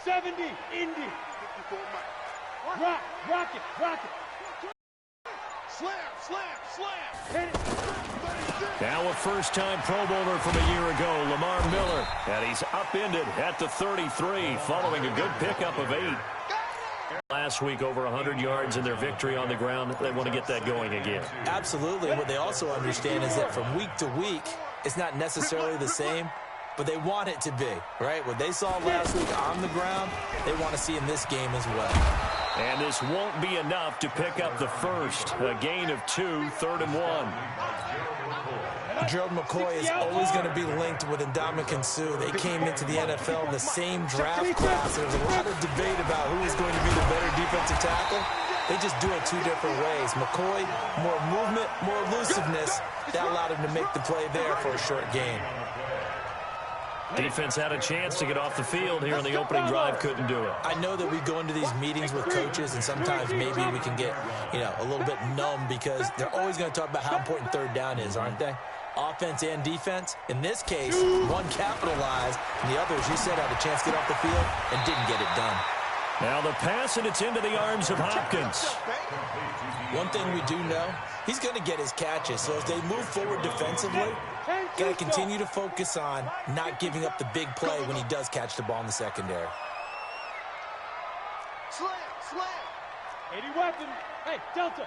70, Indy. Rock, rock it, rock it. Slam, slam, slam. Hit it. Now a first-time Pro Bowler from a year ago, Lamar Miller. And he's upended at the 33 following a good pickup of 8. Last week, over 100 yards in their victory on the ground. They want to get that going again. Absolutely. What they also understand is that from week to week, it's not necessarily the same, but they want it to be, right? What they saw last week on the ground, they want to see in this game as well. And this won't be enough to pick up the first. A gain of 2, 3rd and 1. Gerald McCoy is always going to be linked with Ndamukong Suh. They came into the NFL in the same draft class. There was a lot of debate about who was going to be the better defensive tackle. They just do it 2 different ways. McCoy, more movement, more elusiveness. That allowed him to make the play there for a short gain. Defense had a chance to get off the field here on the opening drive, couldn't do it. I know that we go into these meetings with coaches, and sometimes maybe we can get, a little bit numb because they're always going to talk about how important 3rd down is, aren't they? Offense and defense. In this case, one capitalized, and the others, you said, had a chance to get off the field and didn't get it done. Now the pass, and it's into the arms of Hopkins. One thing we do know, he's going to get his catches. So as they move forward defensively, got to continue to focus on not giving up the big play when he does catch the ball in the secondary. Slam, slam. 80 weapon. Hey, Delta.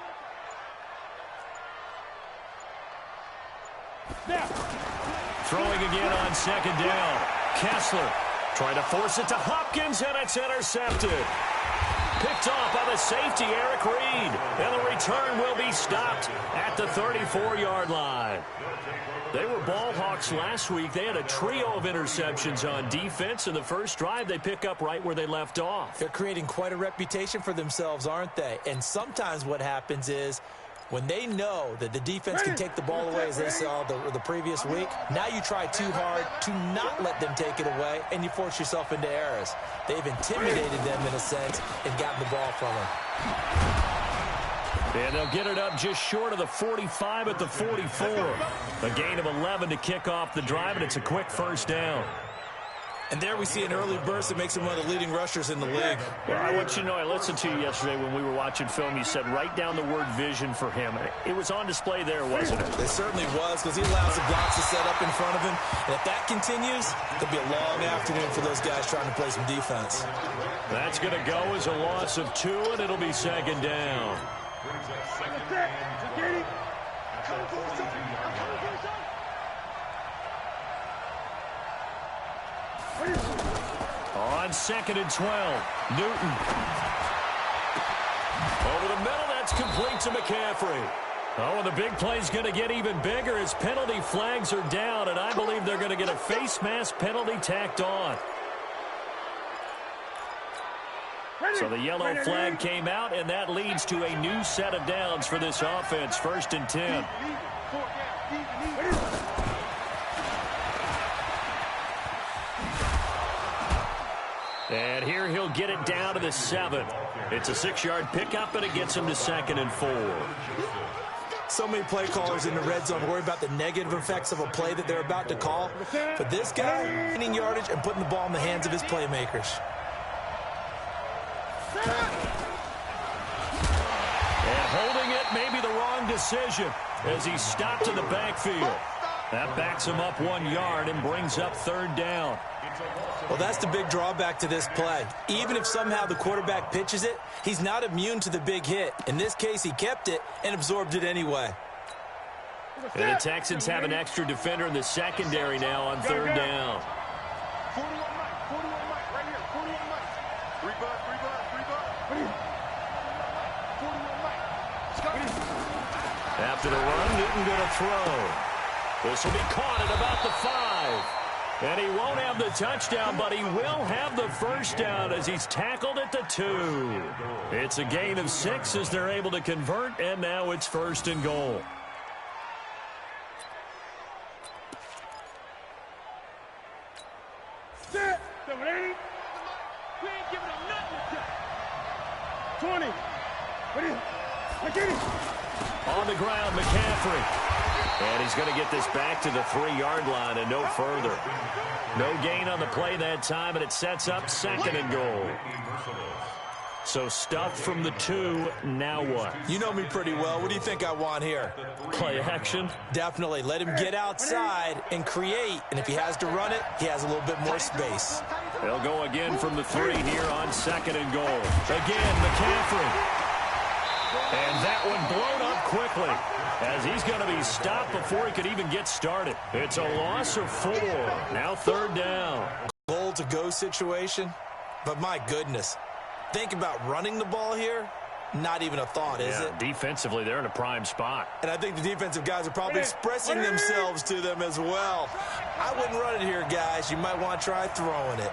Now. Throwing again on 2nd down. Kessler trying to force it to Hopkins, and it's intercepted. Picked off by the safety, Eric Reed. And the return will be stopped at the 34-yard line. They were ball hawks last week. They had a trio of interceptions on defense. In the first drive, they pick up right where they left off. They're creating quite a reputation for themselves, aren't they? And sometimes what happens is when they know that the defense can take the ball away, as they saw the previous week, now you try too hard to not let them take it away, and you force yourself into errors. They've intimidated them in a sense and gotten the ball from them. And they'll get it up just short of the 45 at the 44. A gain of 11 to kick off the drive, and it's a quick first down. And there we see an early burst that makes him one of the leading rushers in the league. Well, I want you to know, I listened to you yesterday when we were watching film. You said write down the word vision for him. It was on display there, wasn't it? It certainly was, because he allows the blocks to set up in front of him. And if that continues, it'll be a long afternoon for those guys trying to play some defense. That's going to go as a loss of 2, and it'll be 2nd down. On 2nd and 12, Newton. Over the middle, that's complete to McCaffrey. Oh, and the big play's going to get even bigger as penalty flags are down, and I believe they're going to get a face mask penalty tacked on. So the yellow flag came out, and that leads to a new set of downs for this offense. 1st and 10. And here he'll get it down to the 7. It's a 6-yard pickup, and it gets him to 2nd and 4. So many play callers in the red zone worry about the negative effects of a play that they're about to call. But this guy, gaining yardage and putting the ball in the hands of his playmakers. And holding it may be the wrong decision as he stopped in the backfield. That backs him up 1 yard and brings up 3rd down. Well, that's the big drawback to this play. Even if somehow the quarterback pitches it, he's not immune to the big hit. In this case, he kept it and absorbed it anyway. And the Texans have an extra defender in the secondary now on 3rd down. 41 Mike, right here, 41 Mike. 3 butt. 41 Mike. After the run, Newton going to throw. This will be caught at about the 5. And he won't have the touchdown, but he will have the first down as he's tackled at the 2. It's a gain of 6 as they're able to convert, and now it's 1st and goal. Set. 780. We ain't giving him nothing. 20. What is it? On the ground, McCaffrey. And he's going to get this back to the 3-yard line and no further. No gain on the play that time, and it sets up 2nd and goal. So stuffed from the 2, now what? You know me pretty well. What do you think I want here? Play action? Definitely. Let him get outside and create. And if he has to run it, he has a little bit more space. They'll go again from the 3 here on 2nd and goal. Again, McCaffrey. And that one blown up quickly as he's going to be stopped before he could even get started. It's a loss of 4. Now 3rd down. Goal-to-go situation. But my goodness. Think about running the ball here. Not even a thought, is it? Defensively, they're in a prime spot. And I think the defensive guys are probably expressing themselves to them as well. I wouldn't run it here, guys. You might want to try throwing it.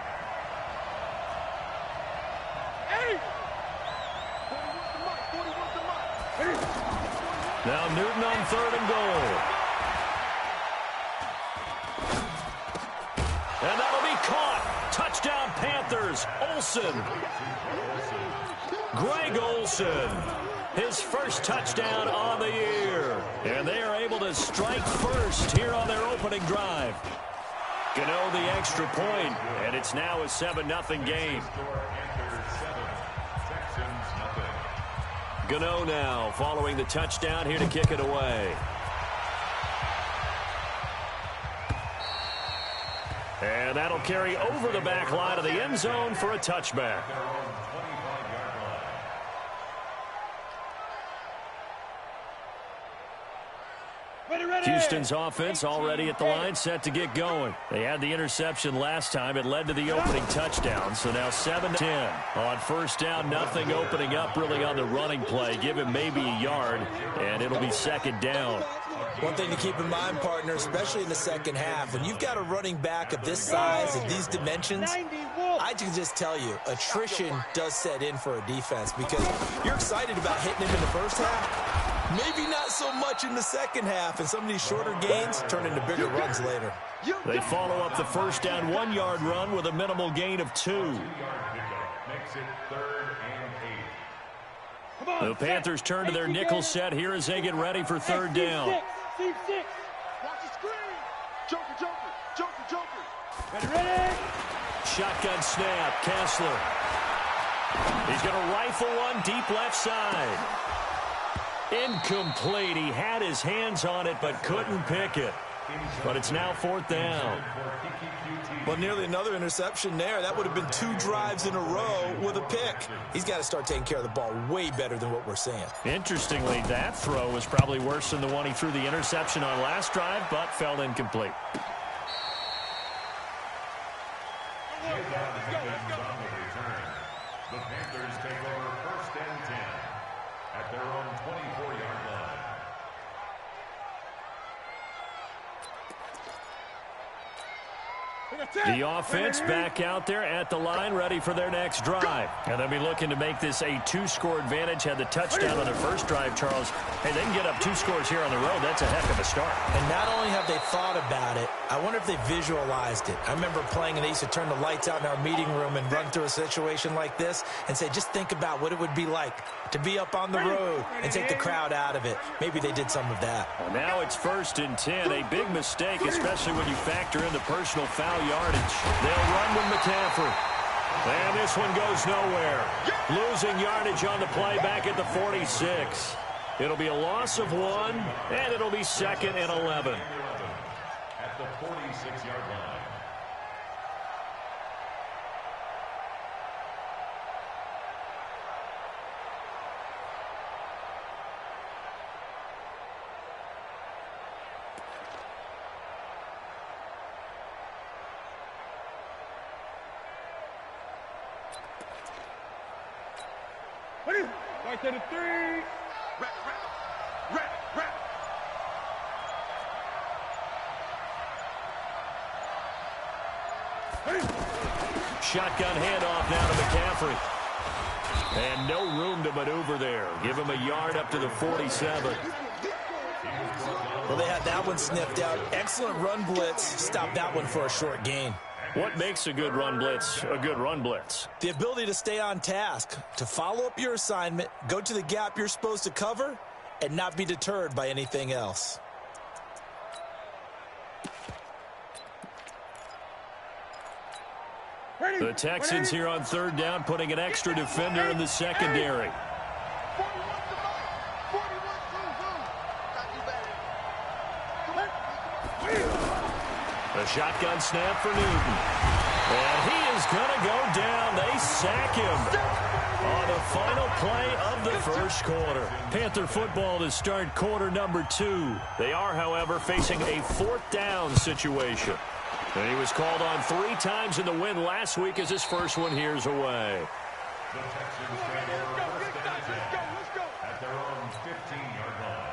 Now Newton on 3rd and goal. And that'll be caught. Touchdown, Panthers. Olsen. Greg Olsen. His first touchdown on the year. And they are able to strike first here on their opening drive. Gano the extra point, and it's now a 7-0 game. Gano now following the touchdown here to kick it away. And that'll carry over the back line of the end zone for a touchback. Houston's offense already at the line, set to get going. They had the interception last time. It led to the opening touchdown. So now 7-10. On 1st down, nothing opening up really on the running play. Give him maybe a yard, and it'll be 2nd down. One thing to keep in mind, partner, especially in the second half, when you've got a running back of this size and these dimensions, I can just tell you, attrition does set in for a defense because you're excited about hitting him in the first half. Maybe not so much in the second half, and some of these shorter gains turn into bigger runs later. They follow up the 1st down 1-yard run with a minimal gain of 2. Makes it 3rd and 8. The Panthers turn to their nickel set here as they get ready for 3rd down. Watch the screen. Joker. Ready? Shotgun snap, Kessler. He's going to rifle one deep left side. Incomplete. He had his hands on it but couldn't pick it. But it's now 4th down. Well, nearly another interception there. That would have been 2 drives in a row with a pick. He's got to start taking care of the ball way better than what we're seeing. Interestingly, that throw was probably worse than the one he threw the interception on last drive, but fell incomplete. The Panthers take over 1st and 10 at their own 24-yard line. The offense back out there at the line, ready for their next drive. And they'll be looking to make this a 2-score advantage. Had the touchdown on their first drive, Charles. Hey, they can get up 2 scores here on the road. That's a heck of a start. And not only have they thought about it, I wonder if they visualized it. I remember playing, and they used to turn the lights out in our meeting room and run through a situation like this and say, just think about what it would be like to be up on the road and take the crowd out of it. Maybe they did some of that. Well, now it's 1st and 10. A big mistake, especially when you factor in the personal foul yardage. They'll run with McCaffrey. And this one goes nowhere. Losing yardage on the play back at the 46. It'll be a loss of 1, and it'll be 2nd and 11. At the 46-yard line. Right to the 3. Rap. Shotgun handoff now to McCaffrey. And no room to maneuver there. Give him a yard up to the 47. Well, they had that one sniffed out. Excellent run blitz. Stopped that one for a short gain. What makes a good run blitz a good run blitz? The ability to stay on task, to follow up your assignment, go to the gap you're supposed to cover, and not be deterred by anything else. The Texans here on third down, putting an extra defender in the secondary. A shotgun snap for Newton. And he is going to go down. They sack him on the final play of the first quarter. Panther football to start quarter number 2. They are, however, facing a fourth down situation. And he was called on 3 times in the win last week as his first one here's away. The Texans stand for first and 10 at their own 15-yard line.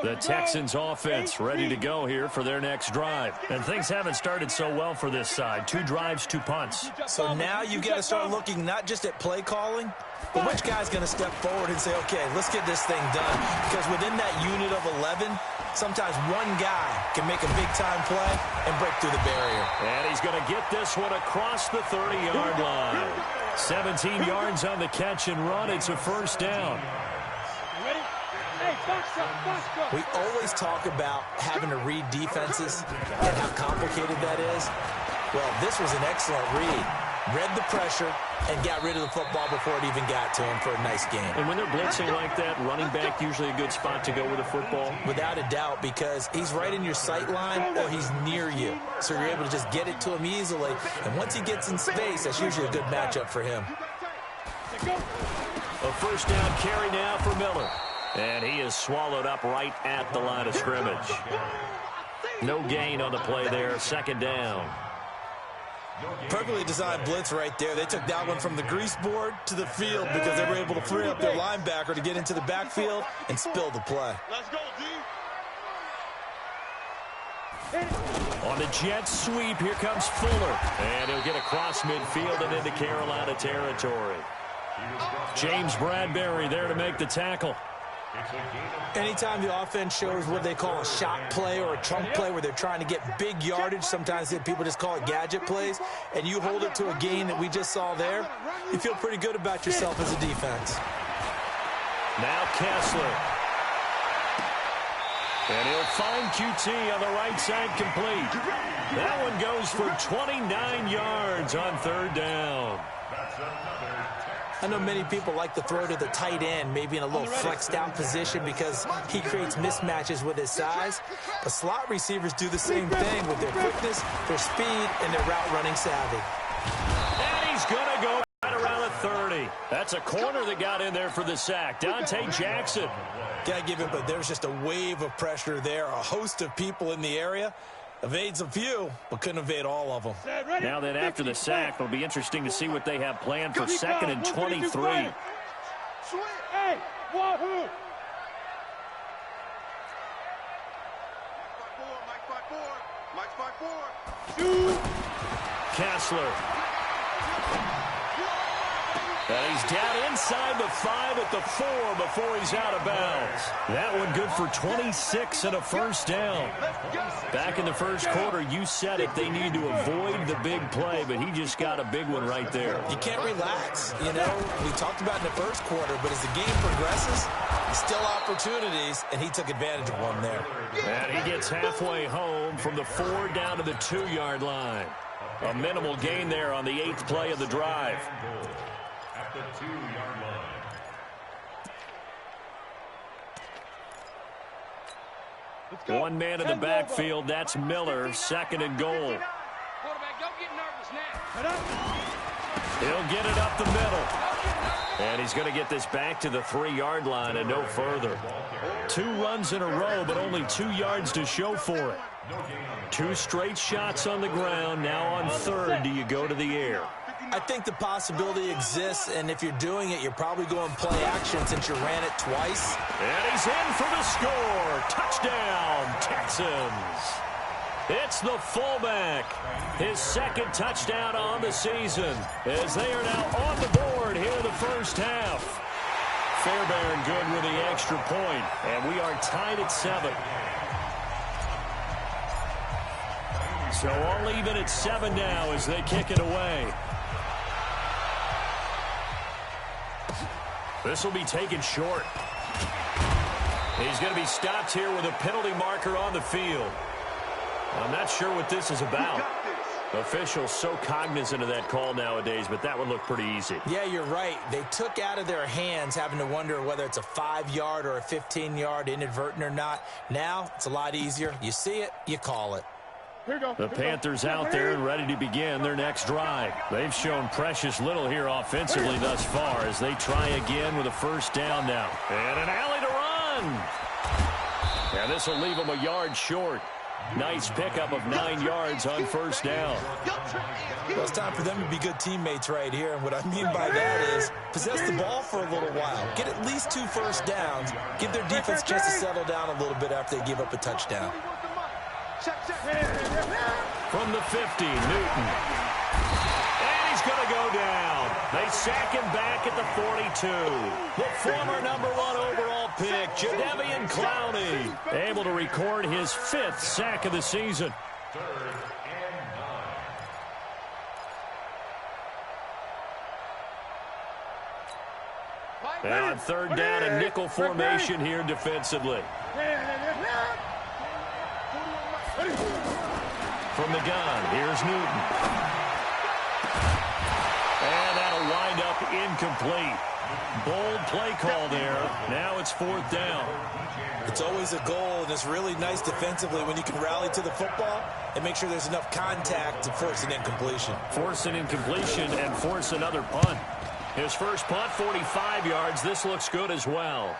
The Texans offense ready to go here for their next drive. And things haven't started so well for this side. 2 drives, 2 punts. So now you've got to start looking not just at play calling, but which guy's going to step forward and say, okay, let's get this thing done. Because within that unit of 11, sometimes one guy can make a big-time play and break through the barrier. And he's going to get this one across the 30-yard line. 17 yards on the catch and run. It's a first down. We always talk about having to read defenses and how complicated that is. Well, this was an excellent read. Read the pressure and got rid of the football before it even got to him for a nice game. And when they're blitzing like that, running back usually a good spot to go with the football? Without a doubt, because he's right in your sight line or he's near you. So you're able to just get it to him easily. And once he gets in space, that's usually a good matchup for him. A first down carry now for Miller. And he is swallowed up right at the line of scrimmage. No gain on the play there. Second down. Perfectly designed blitz right there. They took that one from the grease board to the field because they were able to free up their linebacker to get into the backfield and spill the play. Let's go, D. On the jet sweep, here comes Fuller. And he'll get across midfield and into Carolina territory. James Bradbury there to make the tackle. Anytime the offense shows what they call a shot play or a chunk play where they're trying to get big yardage, sometimes people just call it gadget plays, and you hold it to a gain that we just saw there, you feel pretty good about yourself as a defense. Now Kessler. And he'll find QT on the right side complete. That one goes for 29 yards on third down. I know many people like to throw to the tight end, maybe in a little flexed out position because he creates mismatches with his size. But slot receivers do the same thing with their quickness, their speed, and their route running savvy. And he's going to go right around the 30. That's a corner that got in there for the sack. Dante Jackson. Gotta give him, but there's just a wave of pressure there. A host of people in the area. Evades a few, but couldn't evade all of them. Now then, after the sack, it'll be interesting to see what they have planned for 2nd and 23. Hey, wahoo! Mike 5-4. Kessler. And he's down inside the 5 at the 4 before he's out of bounds. That one good for 26 and a first down. Back in the first quarter, you said it. They need to avoid the big play, but he just got a big one right there. You can't relax. You know, we talked about in the first quarter, but as the game progresses, still opportunities, and he took advantage of one there. And he gets halfway home from the 4 down to the 2-yard line. A minimal gain there on the 8th play of the drive. At the 2-yard line. One man in the backfield, that's Miller, 2nd and goal. Quarterback, don't get nervous now. He'll get it up the middle. And he's going to get this back to the 3-yard line and no further. 2 runs in a row, but only 2 yards to show for it. 2 straight shots on the ground. Now on 3rd, do you go to the air? I think the possibility exists, and if you're doing it, you're probably going play action since you ran it twice. And he's in for the score. Touchdown, Texans. It's the fullback. His 2nd touchdown on the season as they are now on the board here in the first half. Fairbairn good with the extra point, and we are tied at 7. So all even at 7 now as they kick it away. This will be taken short. He's going to be stopped here with a penalty marker on the field. I'm not sure what this is about. Officials so cognizant of that call nowadays, but that would look pretty easy. Yeah, you're right. They took out of their hands having to wonder whether it's a 5-yard or a 15-yard inadvertent or not. Now, it's a lot easier. You see it, you call it. The Panthers out there and ready to begin their next drive. They've shown precious little here offensively thus far as they try again with a first down now. And an alley to run. And this will leave them a yard short. Nice pickup of 9 yards on first down. Well, it's time for them to be good teammates right here. And what I mean by that is possess the ball for a little while. Get at least 2 first downs. Give their defense a chance to settle down a little bit after they give up a touchdown. From the 50, Newton. And he's going to go down. They sack him back at the 42. The former #1 overall pick, Jadeveon Clowney, able to record his 5th sack of the season. And on third down, a nickel formation here defensively. From the gun, here's Newton. And that'll wind up incomplete. Bold play call there. Now it's 4th down. It's always a goal, and it's really nice defensively when you can rally to the football and make sure there's enough contact to force an incompletion. Force an incompletion and force another punt. His first punt, 45 yards. This looks good as well.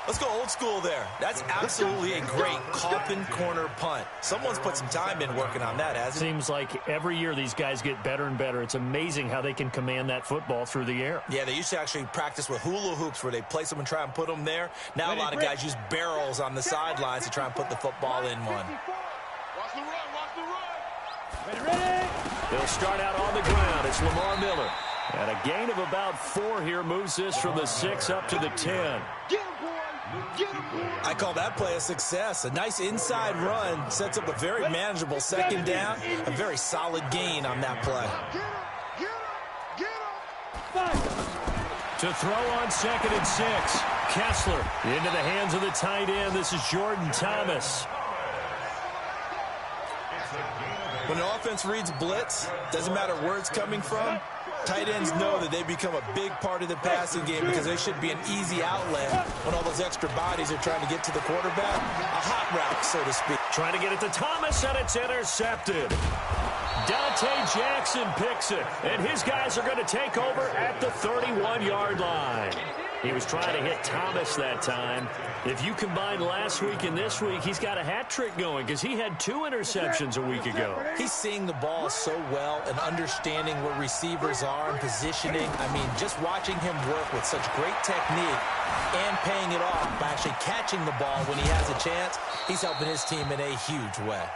Let's go old school there. That's absolutely a great coffin corner punt. Someone's put some time in working on that, hasn't it? Seems like every year these guys get better and better. It's amazing how they can command that football through the air. Yeah, they used to actually practice with hula hoops where they place them and try and put them there. Now a lot of guys use barrels on the sidelines to try and put the football in one. Watch the run, watch the run. They'll start out on the ground. It's Lamar Miller. And a gain of about 4 here moves this from the 6 up to the 10. Get him, boy. Get him, boy. I call that play a success. A nice inside run sets up a very manageable second down. A very solid gain on that play. Get him, get him, get him. To throw on 2nd and 6. Kessler into the hands of the tight end. This is Jordan Thomas. When an offense reads blitz, doesn't matter where it's coming from, tight ends know that they become a big part of the passing game because they should be an easy outlet when all those extra bodies are trying to get to the quarterback. A hot route, so to speak. Trying to get it to Thomas, and it's intercepted. Dante Jackson picks it, and his guys are going to take over at the 31-yard line. He was trying to hit Thomas that time. If you combine last week and this week, he's got a hat trick going because he had 2 interceptions a week ago. He's seeing the ball so well and understanding where receivers are and positioning. I mean, just watching him work with such great technique and paying it off by actually catching the ball when he has a chance, he's helping his team in a huge way.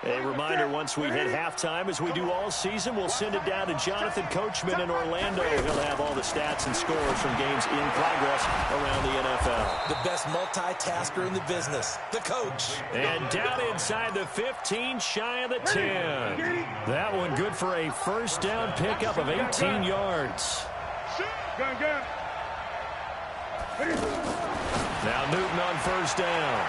A reminder, once we hit halftime, as we do all season, we'll send it down to Jonathan Coachman in Orlando. He'll have all the stats and scores from games in progress around the NFL. The best multitasker in the business, the coach. And down inside the 15, shy of the 10. That one good for a first down pickup of 18 yards. Now Newton on first down.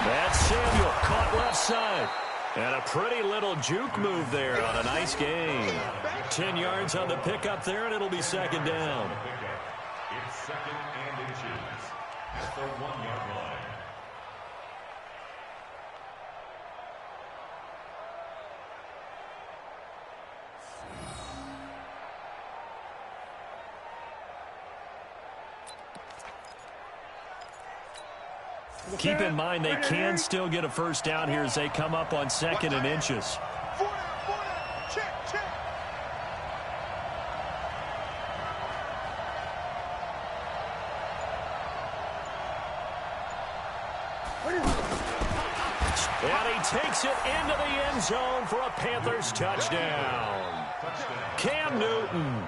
That's Samuel, caught left side. And a pretty little juke move there on a nice gain. 10 yards on the pickup there, and it'll be second down. It's 2nd and inches at the 1-yard line. Keep in mind they can still get a first down here as they come up on 2nd and inches. Check, check. And he takes it into the end zone for a Panthers touchdown. Cam Newton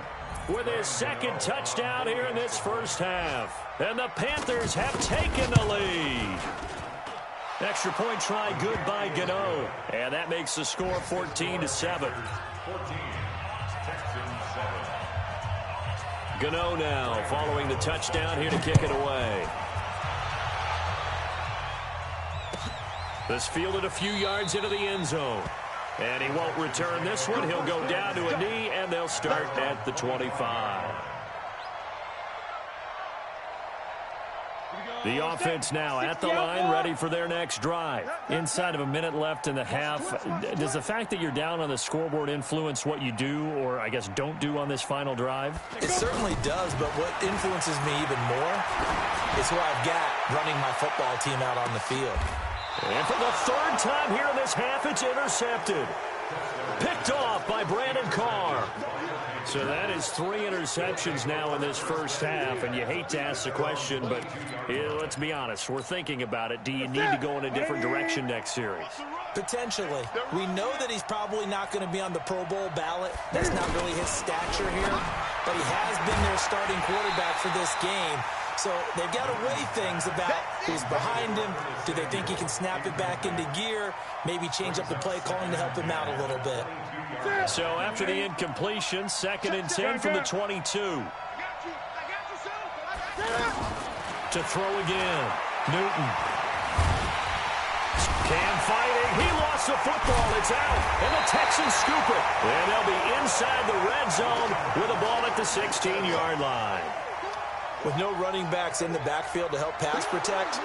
with his 2nd touchdown here in this first half. And the Panthers have taken the lead. Extra point try good by Gano. And that makes the score 14-7. 14, Texans 7. Gano now following the touchdown here to kick it away. This fielded a few yards into the end zone. And he won't return this one. He'll go down to a knee, and they'll start at the 25. The offense now at the line, ready for their next drive. Inside of a minute left in the half, does the fact that you're down on the scoreboard influence what you do or, I guess, don't do on this final drive? It certainly does, but what influences me even more is who I've got running my football team out on the field. And for the third time here in this half, it's intercepted. Picked off by Brandon Carr. So that is 3 interceptions now in this first half, and you hate to ask the question, but let's be honest, we're thinking about it. Do you need to go in a different direction next series? Potentially. We know that he's probably not going to be on the Pro Bowl ballot. That's not really his stature here, but he has been their starting quarterback for this game. So they've got to weigh things about who's behind him. Do they think he can snap it back into gear? Maybe change up the play calling to help him out a little bit. So after the incompletion, 2nd and 10 from the 22. To throw again. Newton. Cam fighting. He lost the football. It's out. And the Texans scoop it. And they'll be inside the red zone with the ball at the 16-yard line. With no running backs in the backfield to help pass protect,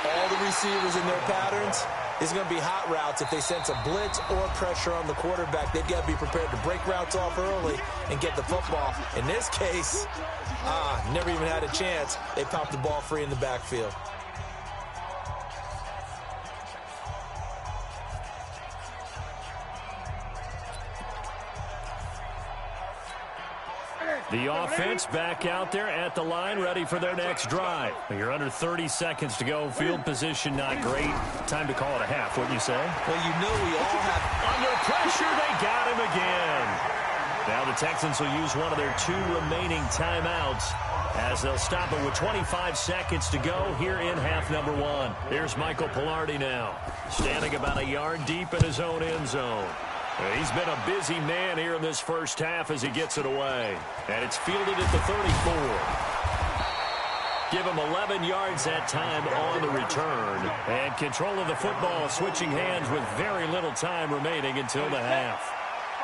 all the receivers in their patterns, it's going to be hot routes. If they sense a blitz or pressure on the quarterback, they've got to be prepared to break routes off early and get the football. In this case, never even had a chance. They popped the ball free in the backfield. The offense back out there at the line, ready for their next drive. You're under 30 seconds to go. Field position not great. Time to call it a half, wouldn't you say? Well, you know we all have... Under pressure, they got him again. Now the Texans will use one of their 2 remaining timeouts as they'll stop it with 25 seconds to go here in half number 1. Here's Michael Pilardi now, standing about a yard deep in his own end zone. He's been a busy man here in this first half as he gets it away. And it's fielded at the 34. Give him 11 yards that time on the return. And control of the football switching hands with very little time remaining until the half.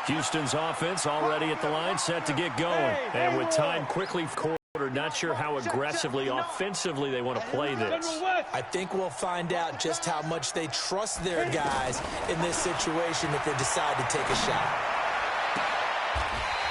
Houston's offense already at the line, set to get going. And with time quickly quartered, not sure how aggressively, offensively they want to play this. I think we'll find out just how much they trust their guys in this situation if they decide to take a shot.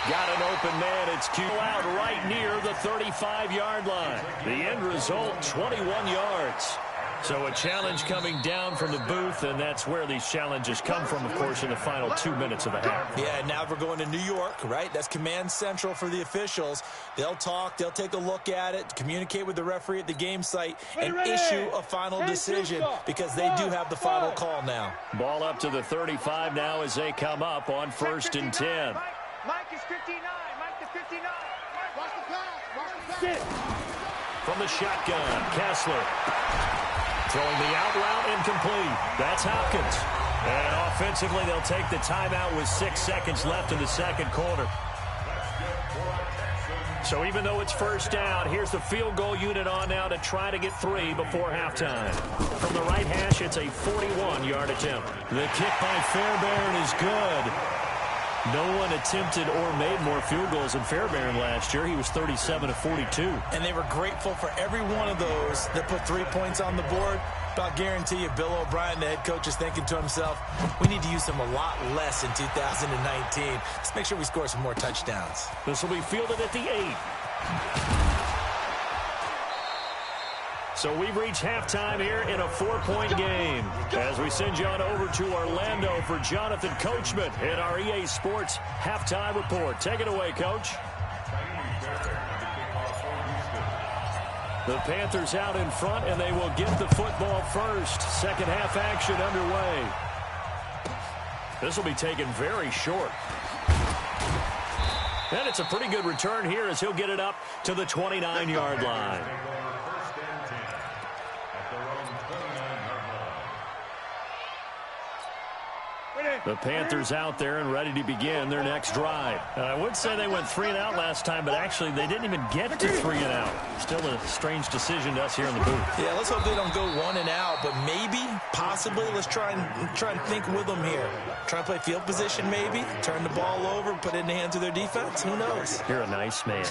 Got an open man. It's Q out right near the 35-yard line. The end result, 21 yards. So a challenge coming down from the booth, and that's where these challenges come from, of course, in the final 2 minutes of the half. Yeah, now we're going to New York, right? That's command central for the officials. They'll talk, they'll take a look at it, communicate with the referee at the game site, and issue a final decision because they do have the final call now. Ball up to the 35 now as they come up on 1st and 10. Mike is 59. Mike to 59. Watch the pass. Watch the pass. From the shotgun, Kessler. Throwing the out route incomplete. That's Hopkins. And offensively, they'll take the timeout with 6 seconds left in the second quarter. So even though it's first down, here's the field goal unit on now to try to get 3 before halftime. From the right hash, it's a 41-yard attempt. The kick by Fairbairn is good. No one attempted or made more field goals than Fairbairn last year. He was 37 of 42. And they were grateful for every one of those that put 3 points on the board. But I'll guarantee you, Bill O'Brien, the head coach, is thinking to himself, we need to use them a lot less in 2019. Let's make sure we score some more touchdowns. This will be fielded at the 8. So we've reached halftime here in a 4-point game as we send you on over to Orlando for Jonathan Coachman in our EA Sports Halftime Report. Take it away, Coach. The Panthers out in front, and they will get the football first. Second half action underway. This will be taken very short. And it's a pretty good return here as he'll get it up to the 29-yard line. The Panthers out there and ready to begin their next drive. And I would say they went 3 and out last time, but actually they didn't even get to 3 and out. Still a strange decision to us here in the booth. Yeah, let's hope they don't go 1 and out, but maybe, possibly, let's try and think with them here. Try and play field position maybe, turn the ball over, put it in the hands of their defense. Who knows? You're a nice man.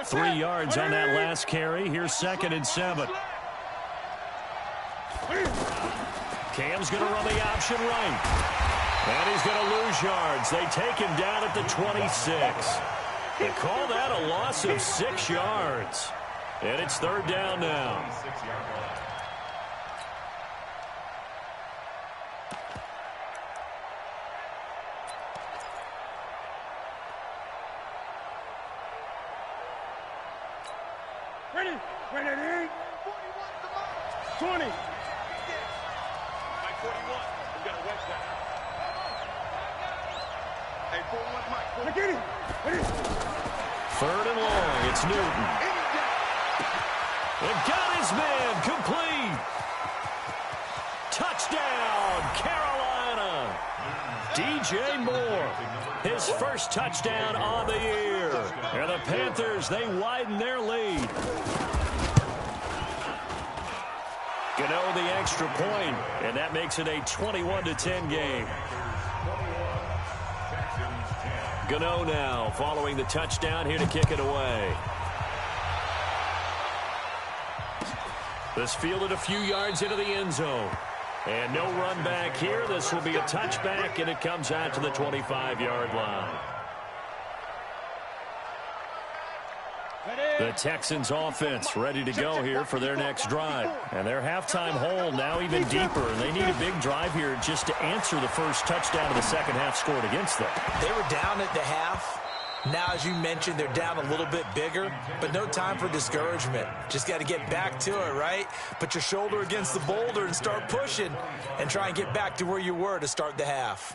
3 yards on that last carry. Here's 2nd and 7. Cam's going to run the option right. And he's going to lose yards. They take him down at the 26. They call that a loss of 6 yards. And it's 3rd down now. Ready, 20. Mike 41, we got a wet that. Hey, 41, Mike. Get him. Ready. 3rd and long. It's Newton. And got his man complete. Touchdown, Carolina. DJ Moore, his first touchdown on the year. And the Panthers, they widen their lead. Gano the extra point, and that makes it a 21-10 game. Gano now following the touchdown here to kick it away. This fielded a few yards into the end zone. And no run back here. This will be a touchback, and it comes out to the 25-yard line. The Texans offense ready to go here for their next drive. And their halftime hole now even deeper. And they need a big drive here just to answer the first touchdown of the second half scored against them. They were down at the half. Now, as you mentioned, they're down a little bit bigger, but no time for discouragement. Just got to get back to it, right? Put your shoulder against the boulder and start pushing and try and get back to where you were to start the half.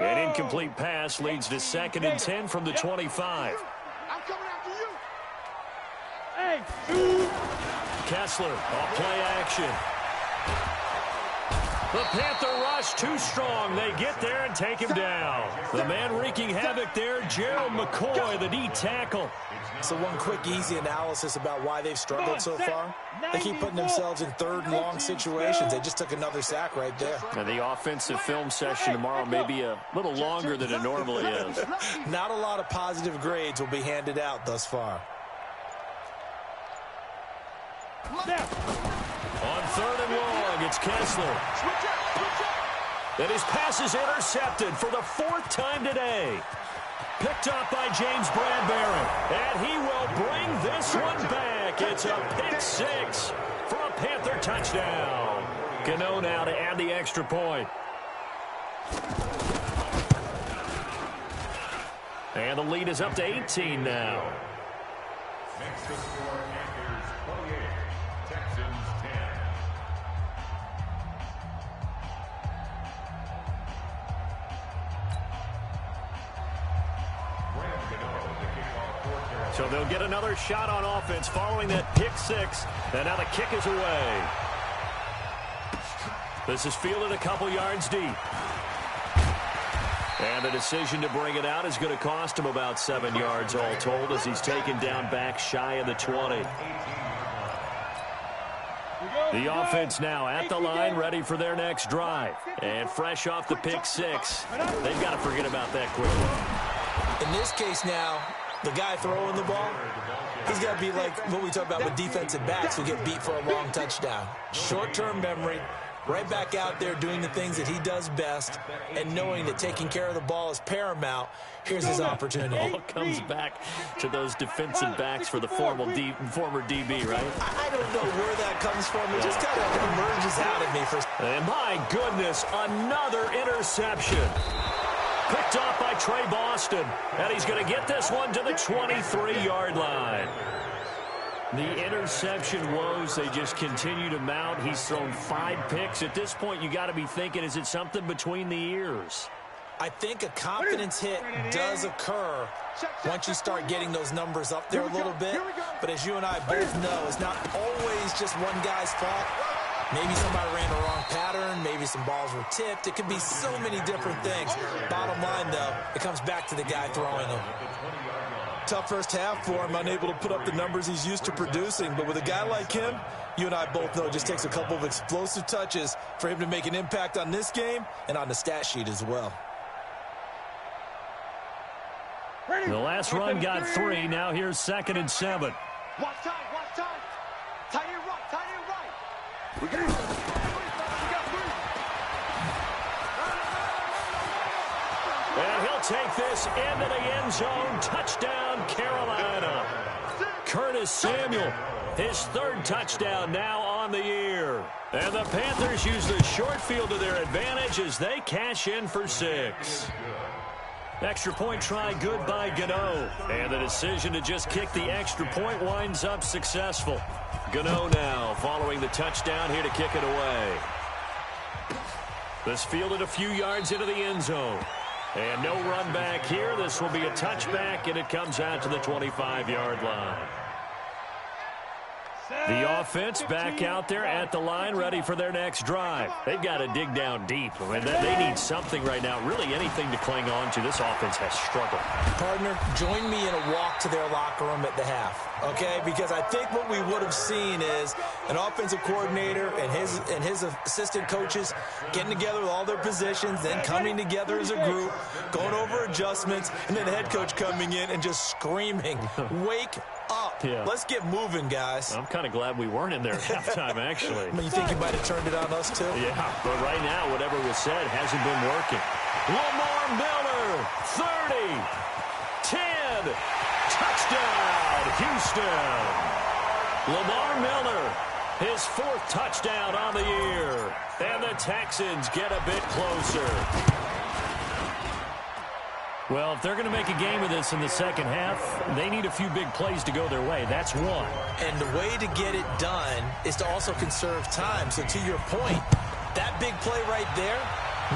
An incomplete pass leads to 2nd and 10 from the 25. I'm coming after you. Hey, Kessler, off play action. The Panther rush too strong. They get there and take him down. The man wreaking havoc there, Gerald McCoy, the D tackle. So one quick, easy analysis about why they've struggled so far. They keep putting themselves in 3rd and long situations. They just took another sack right there. And the offensive film session tomorrow may be a little longer than it normally is. Not a lot of positive grades will be handed out thus far. On 3rd and long, it's Kessler. And his pass is intercepted for the 4th time today. Picked up by James Bradbury. And he will bring this one back. It's a pick 6 for a Panther touchdown. Gano now to add the extra point. And the lead is up to 18 now. Next to score, Panthers 28, Texans 10. So they'll get another shot on offense following that pick 6. And now the kick is away. This is fielded a couple yards deep. And the decision to bring it out is going to cost him about 7 yards all told as he's taken down back shy of the 20. The offense now at the line, ready for their next drive. And fresh off the pick 6, they've got to forget about that quickly. In this case now, the guy throwing the ball, he's got to be like what we talk about with defensive backs who get beat for a long touchdown. Short-term memory, right back out there doing the things that he does best, and knowing that taking care of the ball is paramount. Here's his opportunity. All comes back to those defensive backs for the former DB, right? I don't know where that comes from. It just kind of emerges out of me. And my goodness, another interception. Picked off by Trey Boston. And he's going to get this one to the 23-yard line. The interception woes, they just continue to mount. He's thrown 5 picks. At this point, you got to be thinking, is it something between the ears? I think a confidence hit does occur once you start getting those numbers up there a little bit. But as you and I both know, it's not always just one guy's fault. Maybe somebody ran the wrong pattern. Maybe some balls were tipped. It could be so many different things. Bottom line, though, it comes back to the guy throwing them. Tough first half for him, unable to put up the numbers he's used to producing. But with a guy like him, you and I both know it just takes a couple of explosive touches for him to make an impact on this game and on the stat sheet as well. The last run got 3. Now here's 2nd and 7. Watch time, watch time. Tight end right, tight end right. We got 3. And he'll take this into the end zone. Touchdown, Carolina. Curtis Samuel, his 3rd touchdown now on the year. And the Panthers use the short field to their advantage as they cash in for 6. Extra point try good by Gano. And the decision to just kick the extra point winds up successful. Gano now following the touchdown here to kick it away. This fielded a few yards into the end zone. And no run back here. This will be a touchback, and it comes out to the 25-yard line. The offense back out there at the line, ready for their next drive. They've got to dig down deep. I mean, they need something right now, really anything to cling on to. This offense has struggled. Partner, join me in a walk to their locker room at the half, okay? Because I think what we would have seen is an offensive coordinator and his assistant coaches getting together with all their positions, then coming together as a group, going over adjustments, and then the head coach coming in and just screaming, wake up. Yeah. Let's get moving, guys. I'm kind of glad we weren't in there at halftime, actually. You think you might have turned it on us, too? Yeah, but right now, whatever was said hasn't been working. Lamar Miller, 30, 10, touchdown, Houston. Lamar Miller, his 4th touchdown on the year. And the Texans get a bit closer. Well, if they're going to make a game of this in the second half, they need a few big plays to go their way. That's one. And the way to get it done is to also conserve time. So to your point, that big play right there,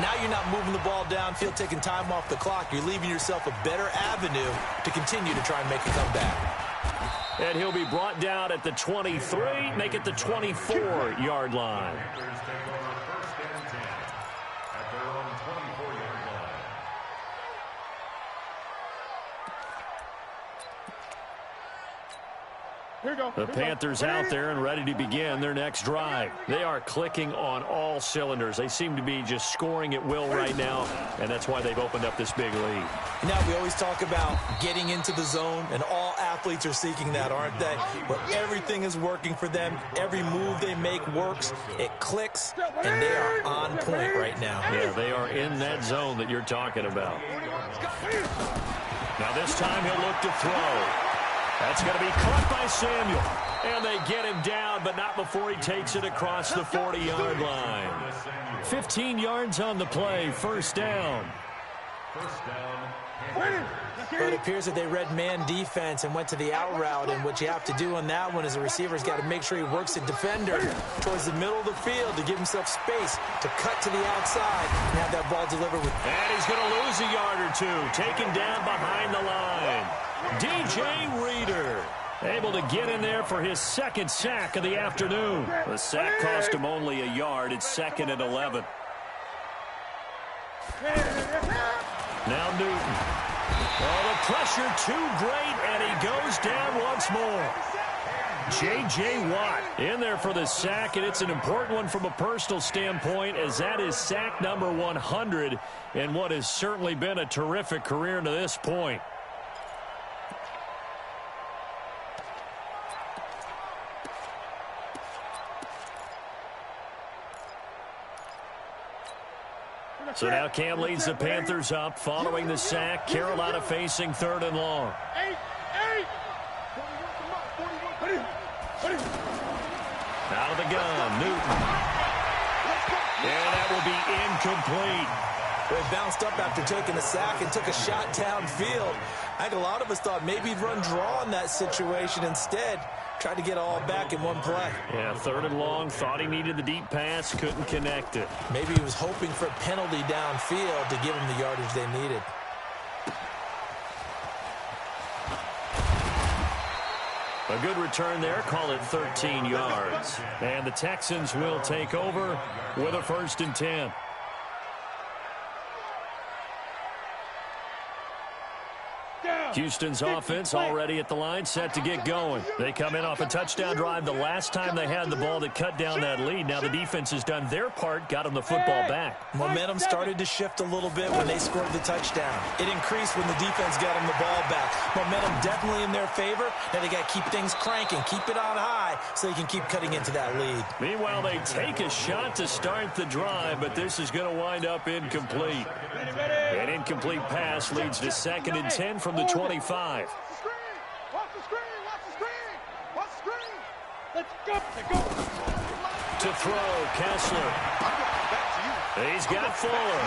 now you're not moving the ball downfield, taking time off the clock. You're leaving yourself a better avenue to continue to try and make a comeback. And he'll be brought down at the 23, make it the 24-yard line. The Panthers out there and ready to begin their next drive. They are clicking on all cylinders. They seem to be just scoring at will right now, and that's why they've opened up this big lead. Now, we always talk about getting into the zone, and all athletes are seeking that, aren't they? Where everything is working for them. Every move they make works. It clicks, and they are on point right now. Yeah, they are in that zone that you're talking about. Now this time he'll look to throw. That's going to be caught by Samuel. And they get him down, but not before he takes it across the 40-yard line. 15 yards on the play, 1st down. But it appears that they read man defense and went to the out route, and what you have to do on that one is the receiver's got to make sure he works the defender towards the middle of the field to give himself space to cut to the outside and have that ball delivered with. And he's going to lose a yard or two, taken down behind the line. DJ Reader able to get in there for his 2nd sack of the afternoon. The sack cost him only a yard. It's 2nd and 11. Now Newton. Oh, the pressure too great, and he goes down once more. J.J. Watt in there for the sack, and it's an important one from a personal standpoint, as that is sack number 100 in what has certainly been a terrific career to this point. So now Cam leads the Panthers up following the sack. Carolina facing 3rd and long. Out of the gun, Newton. And that will be incomplete. They bounced up after taking the sack and took a shot downfield. I think a lot of us thought maybe he'd run draw in that situation. Instead, Tried to get it all back in one play. Yeah, 3rd and long. Thought he needed the deep pass. Couldn't connect it. Maybe he was hoping for a penalty downfield to give him the yardage they needed. A good return there. Call it 13 yards. And the Texans will take over with a 1st and 10. Houston's offense already at the line, set to get going. They come in off a touchdown drive the last time they had the ball that cut down that lead. Now the defense has done their part, got them the football back. Momentum started to shift a little bit when they scored the touchdown. It increased when the defense got them the ball back. Momentum definitely in their favor. Now they got to keep things cranking, keep it on high so they can keep cutting into that lead. Meanwhile, they take a shot to start the drive, but this is going to wind up incomplete. An incomplete pass leads to 2nd and 10 from the 25. Watch the screen! Watch the screen! Watch the screen! Let's go! To throw, Kessler. He's got Fuller.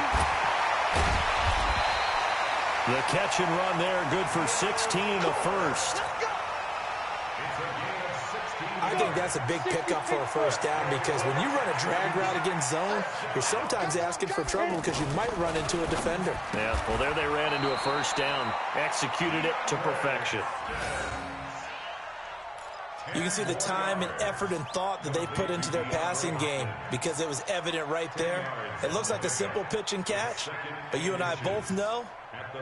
The catch and run there, good for 16 and a first. I think that's a big pickup for a 1st down because when you run a drag route against zone, you're sometimes asking for trouble because you might run into a defender. Yeah, well, there they ran into a 1st down. Executed it to perfection. You can see the time and effort and thought that they put into their passing game because it was evident right there. It looks like a simple pitch and catch, but you and I both know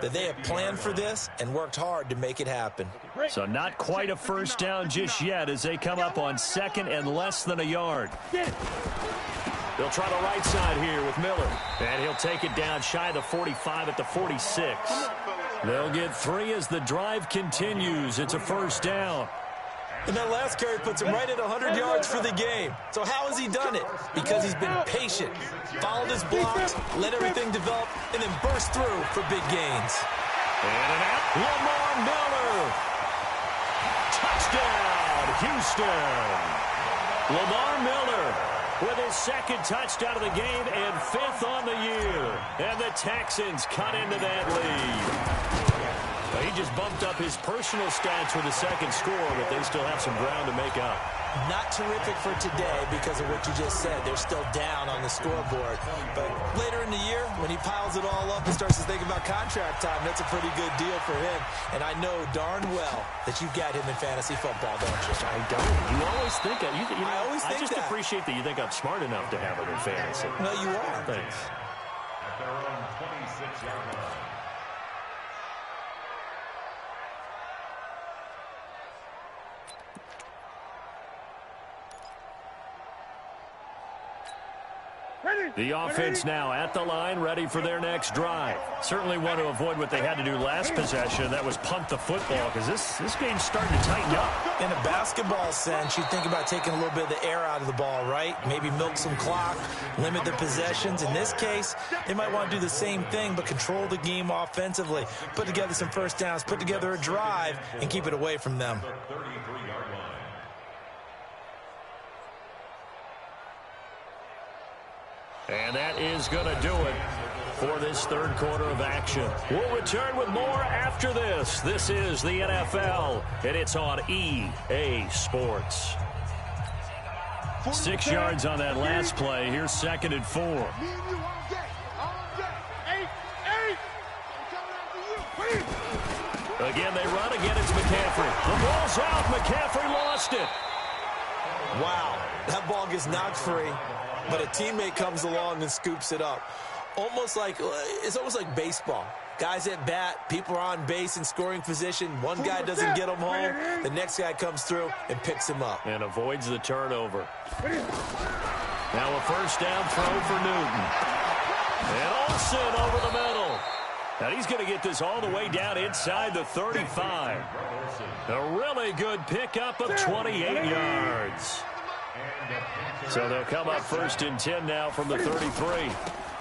that they have planned for this and worked hard to make it happen. So not quite a 1st down just yet as they come up on 2nd and less than a yard. They'll try the right side here with Miller. And he'll take it down shy of the 45 at the 46. They'll get 3 as the drive continues. It's a 1st down. And that last carry puts him right at 100 yards for the game. So how has he done it? Because he's been patient, followed his blocks, let everything develop, and then burst through for big gains. And an out. Lamar Miller. Touchdown, Houston. Lamar Miller with his 2nd touchdown of the game and 5th on the year. And the Texans cut into that lead. He just bumped up his personal stats with a 2nd score, but they still have some ground to make up. Not terrific for today because of what you just said. They're still down on the scoreboard. But later in the year, when he piles it all up and starts to think about contract time, that's a pretty good deal for him. And I know darn well that you've got him in fantasy football, don't you? I don't. You always think that. I just appreciate that you think I'm smart enough to have him in fantasy. No, you are. Thanks. At their own 26-yard line. The offense now at the line, ready for their next drive. Certainly want to avoid what they had to do last possession. That was punt the football because this game's starting to tighten up. In a basketball sense, you think about taking a little bit of the air out of the ball, right? Maybe milk some clock, limit the possessions. In this case, they might want to do the same thing but control the game offensively. Put together some 1st downs, put together a drive, and keep it away from them. And that is going to do it for this 3rd quarter of action. We'll return with more after this. This is the NFL, and it's on EA Sports. 6 yards on that last play. Here's 2nd and 4. Again, they run. Again, it's McCaffrey. The ball's out. McCaffrey lost it. Wow, that ball gets knocked free, but a teammate comes along and scoops it up. It's almost like baseball. Guys at bat, people are on base in scoring position. One guy doesn't get him home. The next guy comes through and picks him up. And avoids the turnover. Now a 1st down throw for Newton. And Olsen over the middle. Now he's going to get this all the way down inside the 35. A really good pickup of 28 yards. So they'll come up 1st and 10 now from the 33.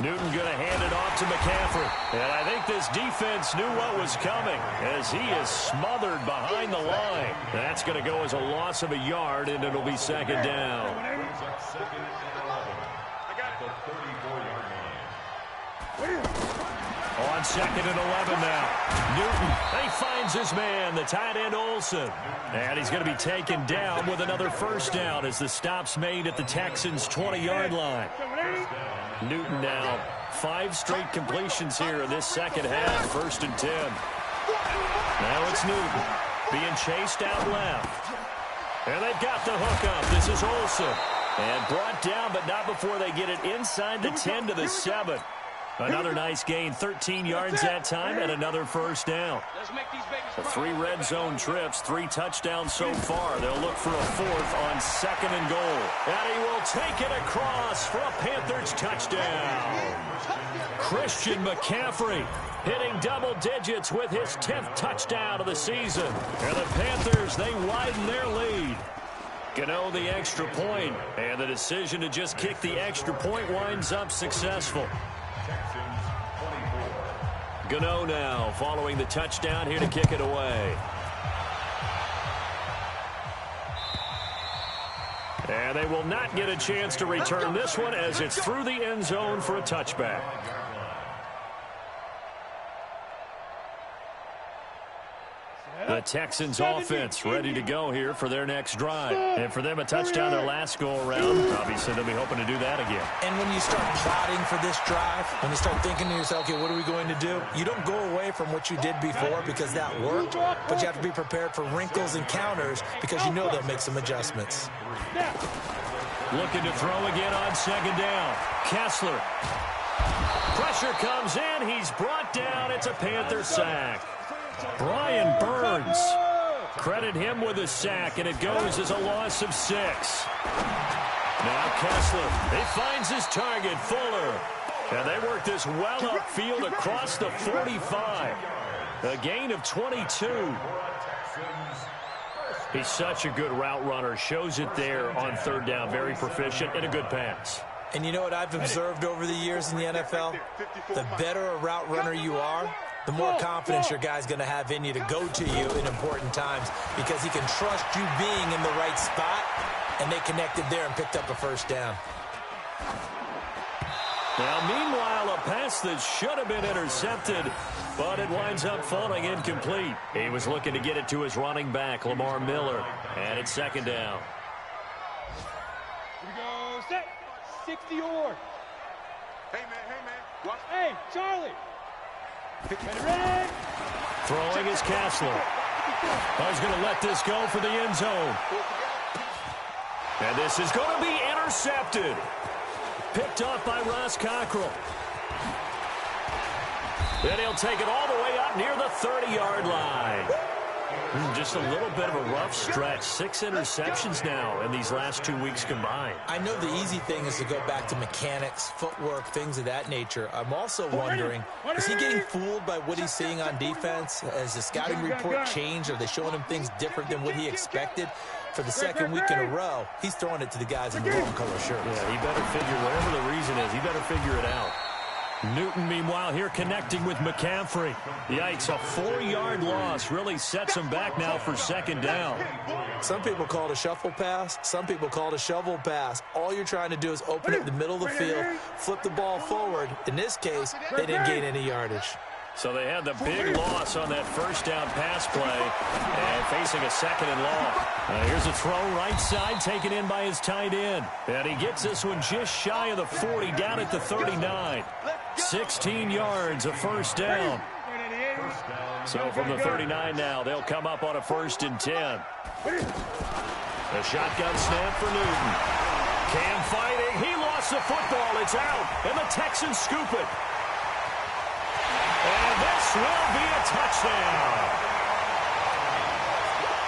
Newton going to hand it off to McCaffrey. And I think this defense knew what was coming as he is smothered behind the line. That's going to go as a loss of a yard, and it'll be 2nd down. On 2nd and 11 now. Newton, they find finds his man, the tight end Olsen. And he's going to be taken down with another first down as the stop's made at the Texans' 20-yard line. Newton now 5 straight completions here in this second half. 1st and 10. Now it's Newton being chased out left. And they've got the hook up. This is Olsen. And brought down, but not before they get it inside the 10 to the 7. Another nice gain, 13 yards that time, and another first down. The 3 red zone trips, 3 touchdowns so far. They'll look for a 4th on 2nd and goal. And he will take it across for a Panthers touchdown. Christian McCaffrey hitting double digits with his 10th touchdown of the season. And the Panthers, they widen their lead. Gano the extra point, and the decision to just kick the extra point winds up successful. Gano now following the touchdown here to kick it away. And they will not get a chance to return this one as it's through the end zone for a touchback. The Texans offense ready to go here for their next drive. And for them, a touchdown their last go-around. Obviously, they'll be hoping to do that again. And when you start plotting for this drive, when you start thinking to yourself, okay, what are we going to do? You don't go away from what you did before because that worked, but you have to be prepared for wrinkles and counters because you know they'll make some adjustments. Looking to throw again on 2nd down. Kessler. Pressure comes in. He's brought down. It's a Panther sack. Brian Burns. Credit him with a sack, and it goes as a loss of 6. Now Kessler. He finds his target, Fuller. And they work this well upfield across the 45. A gain of 22. He's such a good route runner. Shows it there on 3rd down. Very proficient and a good pass. And you know what I've observed over the years in the NFL? The better a route runner you are, the more confidence your guy's going to have in you to go to you in important times because he can trust you being in the right spot, and they connected there and picked up a first down. Now, meanwhile, a pass that should have been intercepted, but it winds up falling incomplete. He was looking to get it to his running back, Lamar Miller, and it's 2nd down. Here we go, set, 60-yard. Hey, man, watch. Hey, Charlie. Ready? Throwing is Kessler. He's going to let this go for the end zone. And this is going to be intercepted. Picked off by Ross Cockrell. Then he'll take it all the way up near the 30-yard line. Just a little bit of a rough stretch. 6 interceptions now in these last 2 weeks combined. I know the easy thing is to go back to mechanics, footwork, things of that nature. I'm also wondering, is he getting fooled by what he's seeing on defense? Has the scouting report changed? Are they showing him things different than what he expected? For the 2nd week in a row, he's throwing it to the guys in the wrong color shirts. Yeah, he better figure, whatever the reason is, he better figure it out. Newton, meanwhile, here connecting with McCaffrey. Yikes, a 4-yard loss really sets him back now for 2nd down. Some people call it a shuffle pass. Some people call it a shovel pass. All you're trying to do is open up the middle of the field, flip the ball forward. In this case, they didn't gain any yardage. So they had the big loss on that first down pass play and facing a 2nd and long. Here's a throw right side taken in by his tight end. And he gets this one just shy of the 40 down at the 39. 16 yards, a first down. So from the 39 now, they'll come up on a 1st and 10. A shotgun snap for Newton. Cam fighting. He lost the football. It's out. And the Texans scoop it. And this will be a touchdown.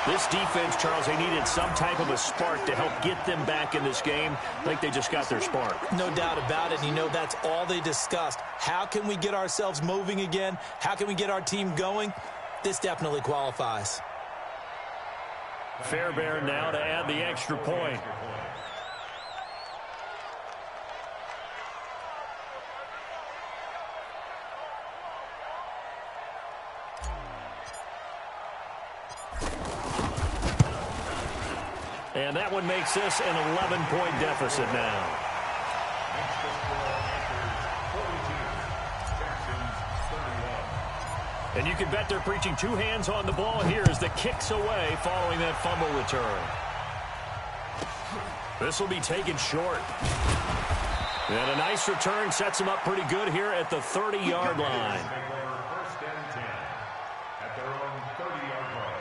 This defense, Charles, they needed some type of a spark to help get them back in this game. I think they just got their spark. No doubt about it. You know, that's all they discussed. How can we get ourselves moving again? How can we get our team going? This definitely qualifies. Fairbairn now to add the extra point. And that one makes this an 11-point deficit now. And you can bet they're preaching two hands on the ball here as the kick's away following that fumble return. This will be taken short. And a nice return sets him up pretty good here at the 30-yard line. First and 10 at their own 30-yard line.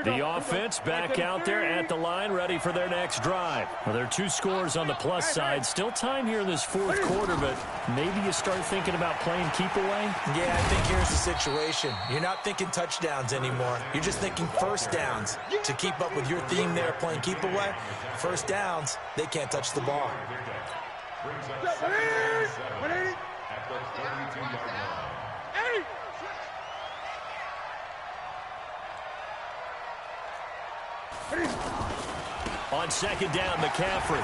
The offense back out there at the line, ready for their next drive. Well, there are two scores on the plus side. Still time here in this fourth quarter, but maybe you start thinking about playing keep away? Yeah, I think here's the situation. You're not thinking touchdowns anymore. You're just thinking first downs. To keep up with your theme there, playing keep away, first downs, they can't touch the ball. Brings up 7 at the 32-yard line. On second down, McCaffrey.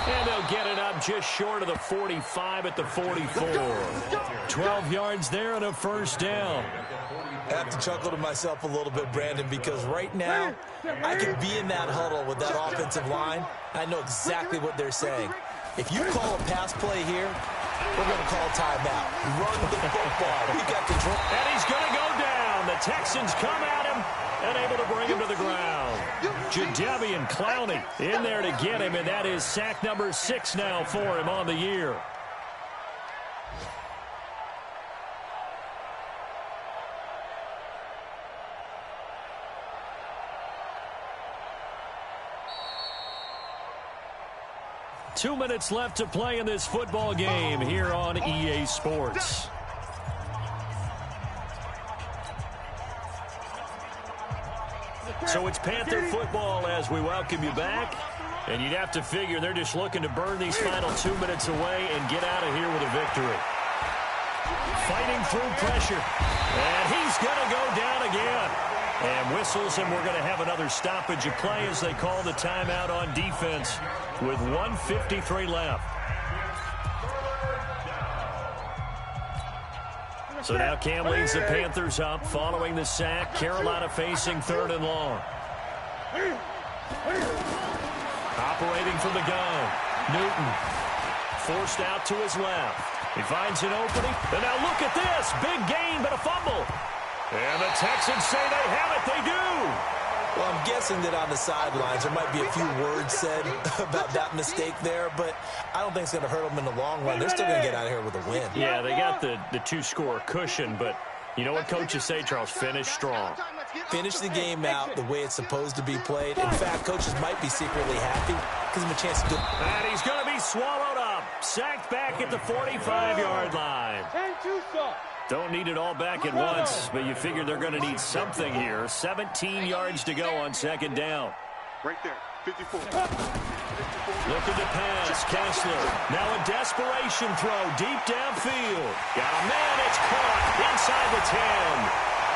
And they'll get it up just short of the 45 at the 44. 12 yards there and a first down. I have to chuckle to myself a little bit, Brandon, because right now I could be in that huddle with that offensive line. I know exactly what they're saying. If you call a pass play here, we're going to call timeout. Run the football. We got control. And he's going to go down. The Texans come at him and able to bring him to the ground. Jadeveon Clowney in there to get him, and that is sack number 6 now for him on the year. Two minutes left to play in this football game here on EA Sports. So it's Panther football as we welcome you back. And you'd have to figure they're just looking to burn these final 2 minutes away and get out of here with a victory. Fighting through pressure. And he's going to go down again. And whistles, and we're going to have another stoppage of play as they call the timeout on defense with 1:53 left. So now Cam leads the Panthers up following the sack. Carolina facing 3rd and long. Operating from the gun. Newton forced out to his left. He finds an opening. And now look at this. Big gain, but a fumble. And the Texans say they have it. They do. Well, I'm guessing that on the sidelines there might be a few words said about that mistake there, but I don't think it's going to hurt them in the long run. They're still going to get out of here with a win. Yeah, they got the two-score cushion, but you know what coaches say, Charles? Finish strong. Finish the game out the way it's supposed to be played. In fact, coaches might be secretly happy because of a chance to do. And he's going to be swallowed up. Sacked back at the 45-yard line. Don't need it all back at once, but you figure they're going to need something here. 17 yards to go on second down. Right there, 54. Looking to pass, Kessler. Now a desperation throw deep downfield. Got a man, it's caught inside the 10.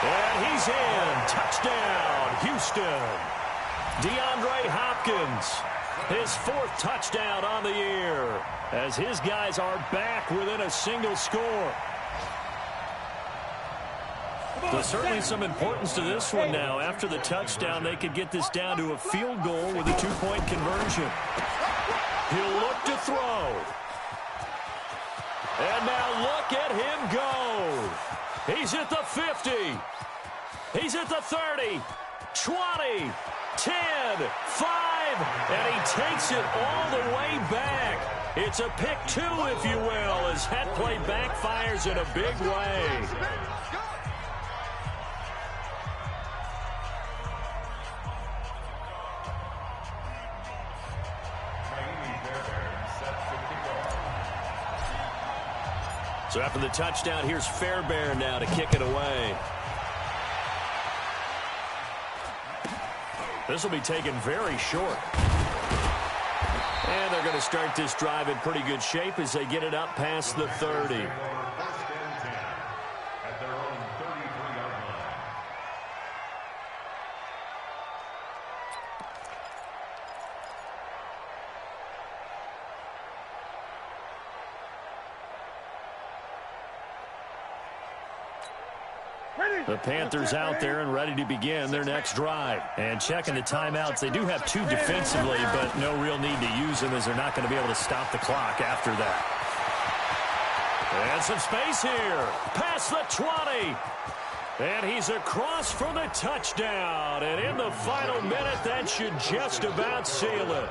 And he's in. Touchdown, Houston. DeAndre Hopkins, his 4th touchdown on the year, as his guys are back within a single score. There's certainly some importance to this one now. After the touchdown, they could get this down to a field goal with a 2-point conversion. He'll look to throw. And now look at him go. He's at the 50. He's at the 30, 20, 10, 5, and he takes it all the way back. It's a pick 2, if you will, as that play backfires in a big way. So after the touchdown, here's Fairbairn now to kick it away. This will be taken very short. And they're going to start this drive in pretty good shape as they get it up past the 30. The Panthers out there and ready to begin their next drive. And checking the timeouts, they do have 2 defensively, but no real need to use them as they're not going to be able to stop the clock after that. And some space here. Past the 20. And he's across for the touchdown. And in the final minute, that should just about seal it.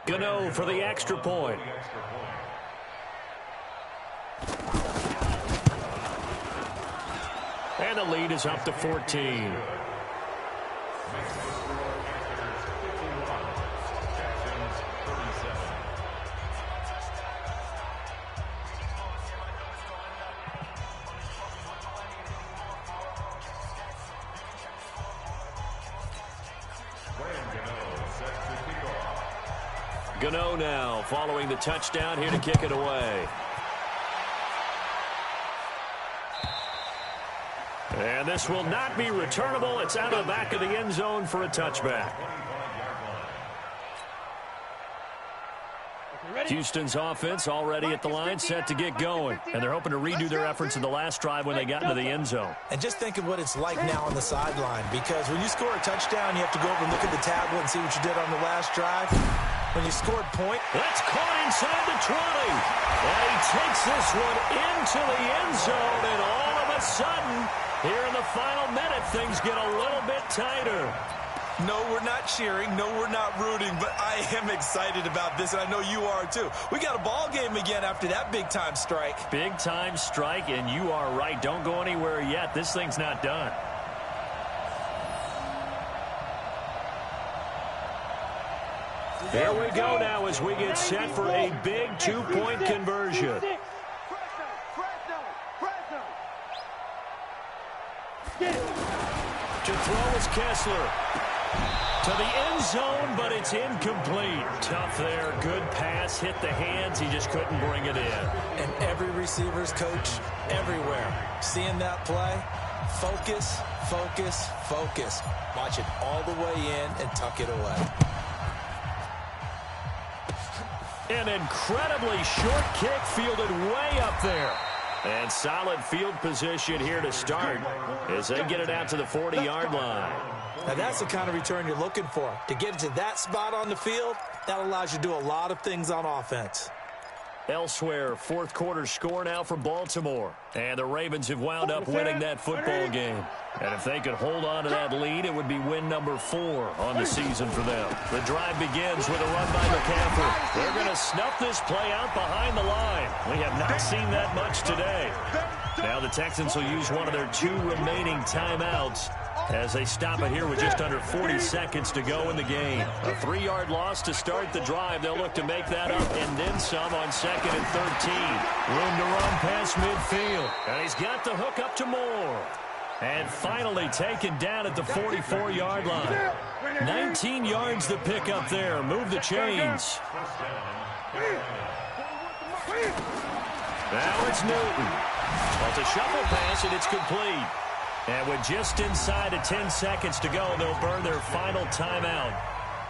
Gano for the extra point. And the lead is up to 14. Gano now following the touchdown here to kick it away. And this will not be returnable. It's out of the back of the end zone for a touchback. Houston's offense already at the line, set to get going. And they're hoping to redo their efforts in the last drive when they got into the end zone. And just think of what it's like now on the sideline, because when you score a touchdown, you have to go over and look at the tablet and see what you did on the last drive. When you scored point. That's caught inside the 20. And he takes this one into the end zone, and all of a sudden, here in the final minute, things get a little bit tighter. No, we're not cheering. No, we're not rooting, but I am excited about this, and I know you are too. We got a ball game again after that big-time strike. Big-time strike, and you are right. Don't go anywhere yet. This thing's not done. Here we go now as we get set for a big 2-point conversion. To throw is Kessler. To the end zone, but it's incomplete. Tough there. Good pass. Hit the hands. He just couldn't bring it in. And every receiver's coach everywhere. Seeing that play, focus, focus, focus. Watch it all the way in and tuck it away. An incredibly short kick fielded way up there. And solid field position here to start as they get it out to the 40-yard line. Now that's the kind of return you're looking for. To get to that spot on the field, that allows you to do a lot of things on offense. Elsewhere, fourth quarter score now for Baltimore. And the Ravens have wound up winning that football game. And if they could hold on to that lead, it would be win number 4 on the season for them. The drive begins with a run by McCaffrey. They're going to snuff this play out behind the line. We have not seen that much today. Now the Texans will use one of their 2 remaining timeouts as they stop it here with just under 40 seconds to go in the game. A 3-yard loss to start the drive. They'll look to make that up and then some on 2nd and 13. Room to run past midfield. And he's got the hook up to Moore. And finally taken down at the 44-yard line. 19 yards to pick up there. Move the chains. Now it's Newton. Well, it's a shuffle pass, and it's complete. And with just inside of 10 seconds to go, they'll burn their final timeout.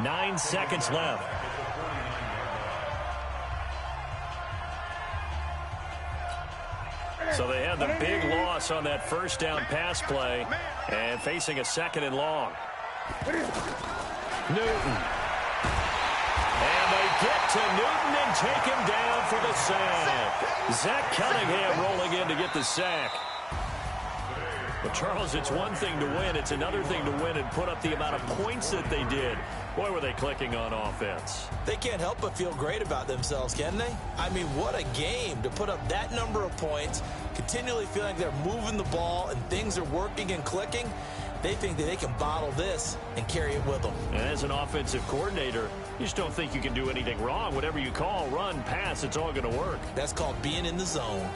9 seconds left. So they had the big loss on that first down pass play and facing a 2nd and long. Newton. And they get to Newton and take him down for the sack. Zach Cunningham rolling in to get the sack. Well, Charles, it's one thing to win. It's another thing to win and put up the amount of points that they did. Boy, were they clicking on offense. They can't help but feel great about themselves, can they? I mean, what a game to put up that number of points, continually feeling like they're moving the ball and things are working and clicking. They think that they can bottle this and carry it with them. And as an offensive coordinator, you just don't think you can do anything wrong. Whatever you call, run, pass, it's all going to work. That's called being in the zone.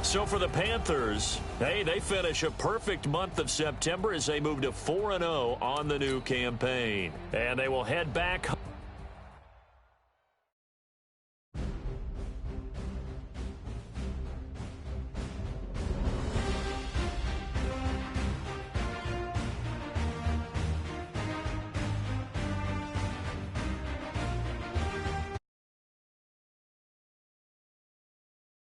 So for the Panthers, hey, they finish a perfect month of September as they move to 4-0 on the new campaign. And they will head back